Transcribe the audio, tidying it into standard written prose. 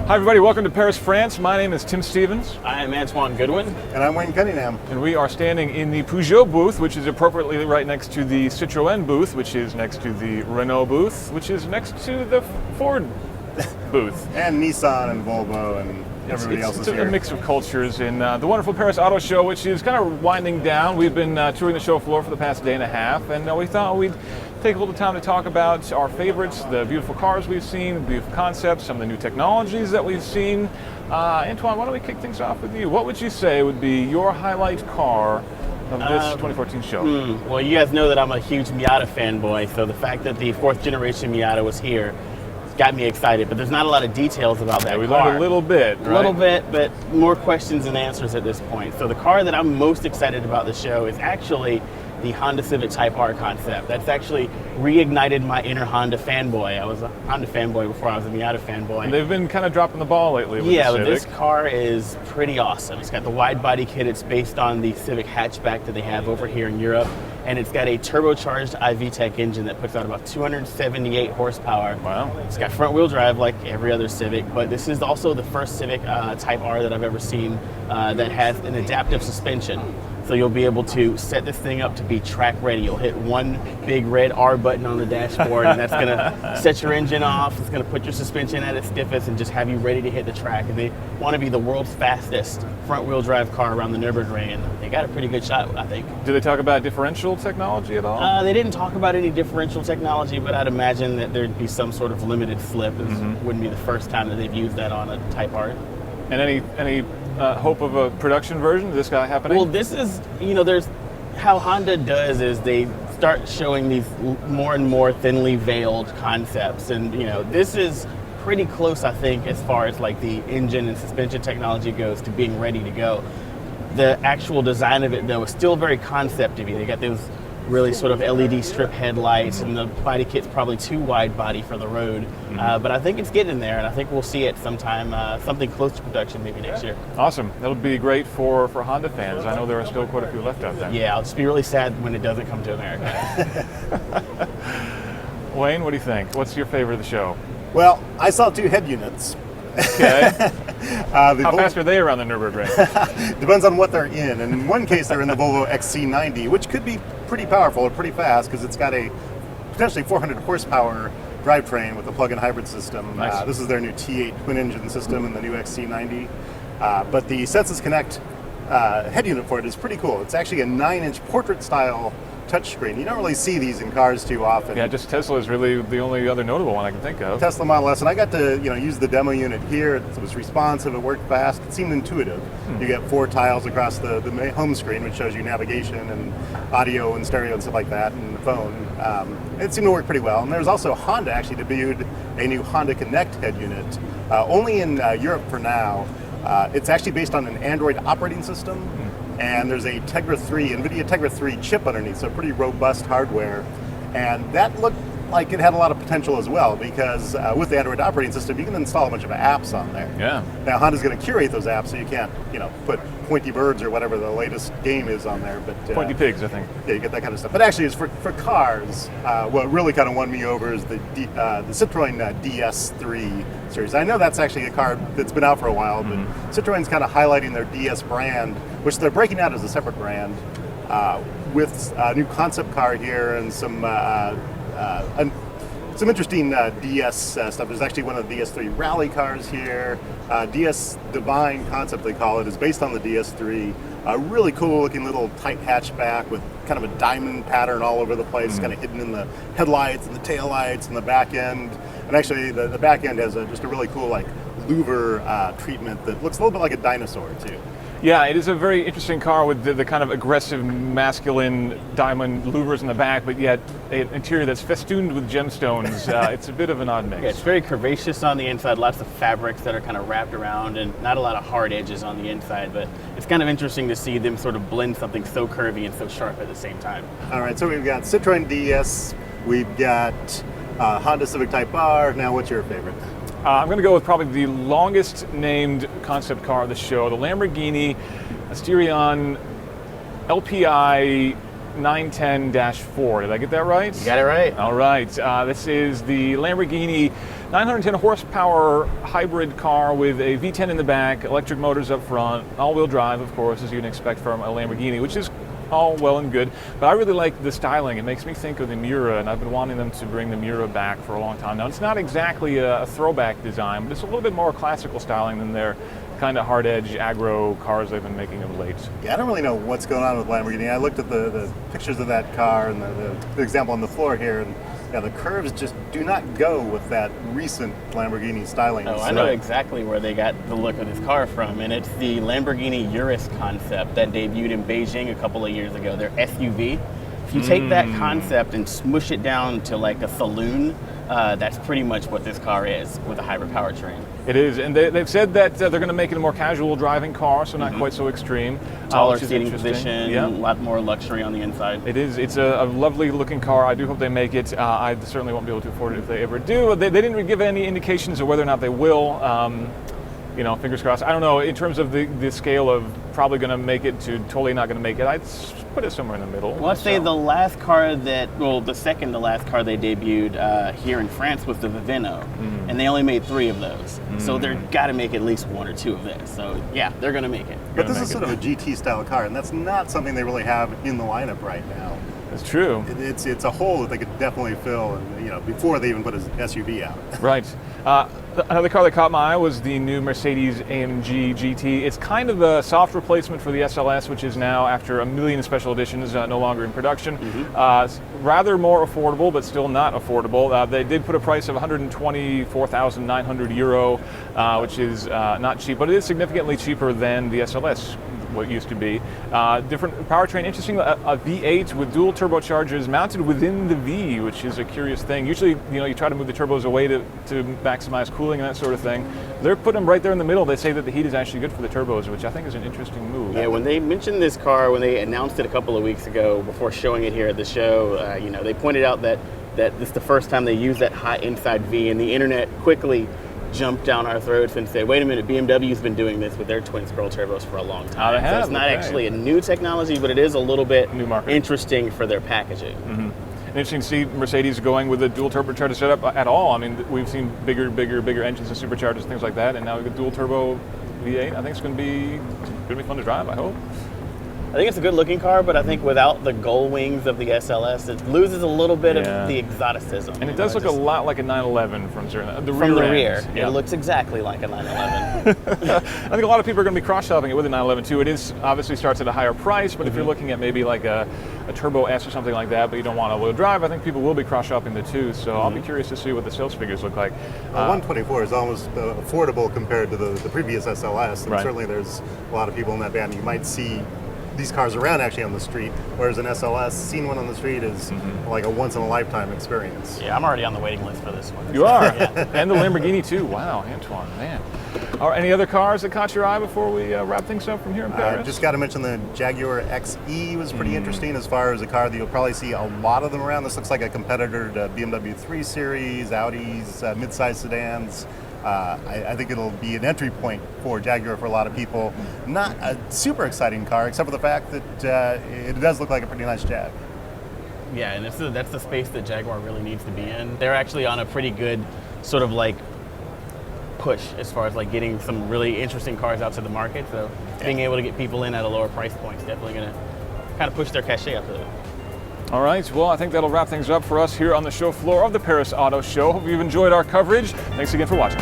Hi everybody, welcome to Paris, France. My name is Tim Stevens. I am Antoine Goodwin. And I'm Wayne Cunningham. And we are standing in the Peugeot booth, which is appropriately right next to the Citroen booth, which is next to the Renault booth, which is next to the Ford booth. And Nissan and Volvo and everybody else is here. It's a mix of cultures in the wonderful Paris Auto Show, which is kind of winding down. We've been touring the show floor for the past day and a half, and we thought we'd take a little time to talk about our favorites, the beautiful cars we've seen, the beautiful concepts, some of the new technologies that we've seen. Antoine, why don't we kick things off with you? What would you say would be your highlight car of this 2014 show? Well, you guys know that I'm a huge Miata fanboy, so the fact that the fourth generation Miata was here got me excited, but there's not a lot of details about that car. We learned a little bit, right? A little bit, but more questions than answers at this point. So the car that I'm most excited about the show is actually the Honda Civic Type R concept. That's actually reignited my inner Honda fanboy. I was a Honda fanboy before I was a Miata fanboy. And they've been kind of dropping the ball lately with the Civic. But this car is pretty awesome. It's got the wide body kit. It's based on the Civic hatchback that they have over here in Europe. And it's got a turbocharged iVTEC engine that puts out about 278 horsepower. Wow. It's got front wheel drive like every other Civic, but this is also the first Civic Type R that I've ever seen that has an adaptive suspension. So you'll be able to set this thing up to be track ready. You'll hit one big red R button on the dashboard, and that's going to set your engine off. It's going to put your suspension at its stiffest and just have you ready to hit the track. And they want to be the world's fastest front-wheel drive car around the Nürburgring, and they got a pretty good shot, I think. Did they talk about differential technology at all? They didn't talk about any differential technology, but I'd imagine that there'd be some sort of limited slip. It wouldn't be the first time that they've used that on a Type R. And any hope of a production version? Is this guy happening? Well, this is, there's how Honda does is they start showing these more and more thinly veiled concepts. And, this is pretty close, I think, as far as like the engine and suspension technology goes to being ready to go. The actual design of it, though, is still very concept-y. They got those really sort of LED strip headlights, and the body kit's probably too wide body for the road. But I think it's getting there, and I think we'll see it sometime, something close to production maybe next year. Awesome. That'll be great for Honda fans. I know there are still quite a few left out there. Yeah, I'll just be really sad when it doesn't come to America. Wayne, what do you think? What's your favorite of the show? Well, I saw two head units. Okay. How fast are they around the Nürburgring? Depends on what they're in. And in one case, they're in the Volvo XC90, which could be pretty powerful or pretty fast because it's got a potentially 400 horsepower drivetrain with a plug-in hybrid system. Nice. This is their new T8 twin-engine system in the new XC90. But the Sensus Connect head unit for it is pretty cool. It's actually a 9-inch portrait-style touchscreen. You don't really see these in cars too often. Yeah, just Tesla is really the only other notable one I can think of. Tesla Model S, and I got to use the demo unit here. It was responsive, it worked fast, it seemed intuitive. You get 4 tiles across the main home screen, which shows you navigation and audio and stereo and stuff like that, and the phone. It seemed to work pretty well. And there's also Honda actually debuted a new Honda Connect head unit, only in Europe for now. It's actually based on an Android operating system. And there's a NVIDIA Tegra 3 chip underneath, so pretty robust hardware. And that looked like it had a lot of potential as well, because with the Android operating system, you can install a bunch of apps on there. Yeah. Now, Honda's going to curate those apps, so you can't, put Pointy Birds or whatever the latest game is on there. But Pointy Pigs, I think. Yeah, you get that kind of stuff. But actually, it's for cars. What really kind of won me over is the Citroen DS3 series. I know that's actually a car that's been out for a while, but Citroen's kind of highlighting their DS brand, which they're breaking out as a separate brand, with a new concept car here and some interesting DS stuff. There's actually one of the DS3 rally cars here. DS Divine concept, they call it, is based on the DS3. A really cool looking little tight hatchback with kind of a diamond pattern all over the place, kind of hidden in the headlights and the taillights and the back end. And actually the back end has just a really cool like louver treatment that looks a little bit like a dinosaur too. Yeah, it is a very interesting car with the kind of aggressive, masculine diamond louvers in the back, but yet an interior that's festooned with gemstones. It's a bit of an odd mix. Yeah, it's very curvaceous on the inside, lots of fabrics that are kind of wrapped around, and not a lot of hard edges on the inside, but it's kind of interesting to see them sort of blend something so curvy and so sharp at the same time. All right, so we've got Citroen DS, we've got Honda Civic Type R. Now, what's your favorite? I'm going to go with probably the longest named concept car of the show, the Lamborghini Aventador LPI 910-4. Did I get that right? You got it right. All right. This is the Lamborghini 910 horsepower hybrid car with a V10 in the back, electric motors up front, all-wheel drive, of course, as you'd expect from a Lamborghini, which is all well and good, but I really like the styling. It makes me think of the Miura, and I've been wanting them to bring the Miura back for a long time now. It's not exactly a throwback design, but it's a little bit more classical styling than their kind of hard-edge aggro cars they've been making of late. Yeah, I don't really know what's going on with Lamborghini. I looked at the pictures of that car and the example on the floor here, and yeah, the curves just do not go with that recent Lamborghini styling. Oh, I know exactly where they got the look of this car from, and it's the Lamborghini Urus concept that debuted in Beijing a couple of years ago, their SUV. If you take that concept and smush it down to like a saloon, that's pretty much what this car is with a hybrid powertrain. It is, and they've said that they're going to make it a more casual driving car, so not quite so extreme. Taller seating position, a lot more luxury on the inside. It is. It's a lovely looking car. I do hope they make it. I certainly won't be able to afford it if they ever do. They didn't give any indications of whether or not they will. Fingers crossed. I don't know. In terms of the scale of probably going to make it to totally not going to make it, I'd put it somewhere in the middle. Well, I'd say the second to last car they debuted here in France was the Vivino, and they only made 3 of those. So they've got to make at least 1 or 2 of this. So yeah, they're going to make it. But this is sort of a GT style car, and that's not something they really have in the lineup right now. That's true. It's a hole that they could definitely fill, and before they even put an SUV out. Right. Another car that caught my eye was the new Mercedes-AMG GT. It's kind of a soft replacement for the SLS, which is now, after a million special editions, no longer in production. Rather more affordable, but still not affordable. They did put a price of €124,900, which is not cheap, but it is significantly cheaper than the SLS, what it used to be. Different powertrain, interesting, a V8 with dual turbochargers mounted within the V, which is a curious thing. Usually, you try to move the turbos away to maximize cooling and that sort of thing. They're putting them right there in the middle. They say that the heat is actually good for the turbos, which I think is an interesting move. Yeah, when they mentioned this car, when they announced it a couple of weeks ago, before showing it here at the show, they pointed out that this is the first time they used that hot inside V, and the internet quickly jumped down our throats and said, wait a minute, BMW's been doing this with their twin scroll turbos for a long time. They have, so it's not actually a new technology, but it is a little bit new market. Interesting for their packaging. Interesting to see Mercedes going with a dual turbocharger setup at all. I mean, we've seen bigger engines and superchargers, things like that, and now we've got dual turbo V8. I think it's going to be fun to drive, I hope. I think it's a good looking car, but I think without the gull wings of the SLS, it loses a little bit of the exoticism. And it does look a lot like a 911 from the rear. Yeah. It looks exactly like a 911. I think a lot of people are going to be cross-shopping it with a 911 too. It obviously starts at a higher price, but if you're looking at maybe like a Turbo S or something like that, but you don't want all-wheel drive, I think people will be cross-shopping the two. So I'll be curious to see what the sales figures look like. 124 is almost affordable compared to the previous SLS, and certainly there's a lot of people in that band. You might see these cars around actually on the street, whereas an SLS, seeing one on the street is like a once-in-a-lifetime experience. Yeah, I'm already on the waiting list for this one. You are? And the Lamborghini too. Wow, Antoine, man. All right, any other cars that caught your eye before we wrap things up from here in Paris? Just got to mention the Jaguar XE was pretty interesting as far as a car that you'll probably see a lot of them around. This looks like a competitor to BMW 3 Series, Audi's, mid-size sedans. I think it'll be an entry point for Jaguar for a lot of people. Not a super exciting car, except for the fact that it does look like a pretty nice Jag. Yeah, and that's the space that Jaguar really needs to be in. They're actually on a pretty good sort of like push as far as like getting some really interesting cars out to the market. So being able to get people in at a lower price point is definitely going to kind of push their cachet up a little. All right, well, I think that'll wrap things up for us here on the show floor of the Paris Auto Show. Hope you've enjoyed our coverage. Thanks again for watching.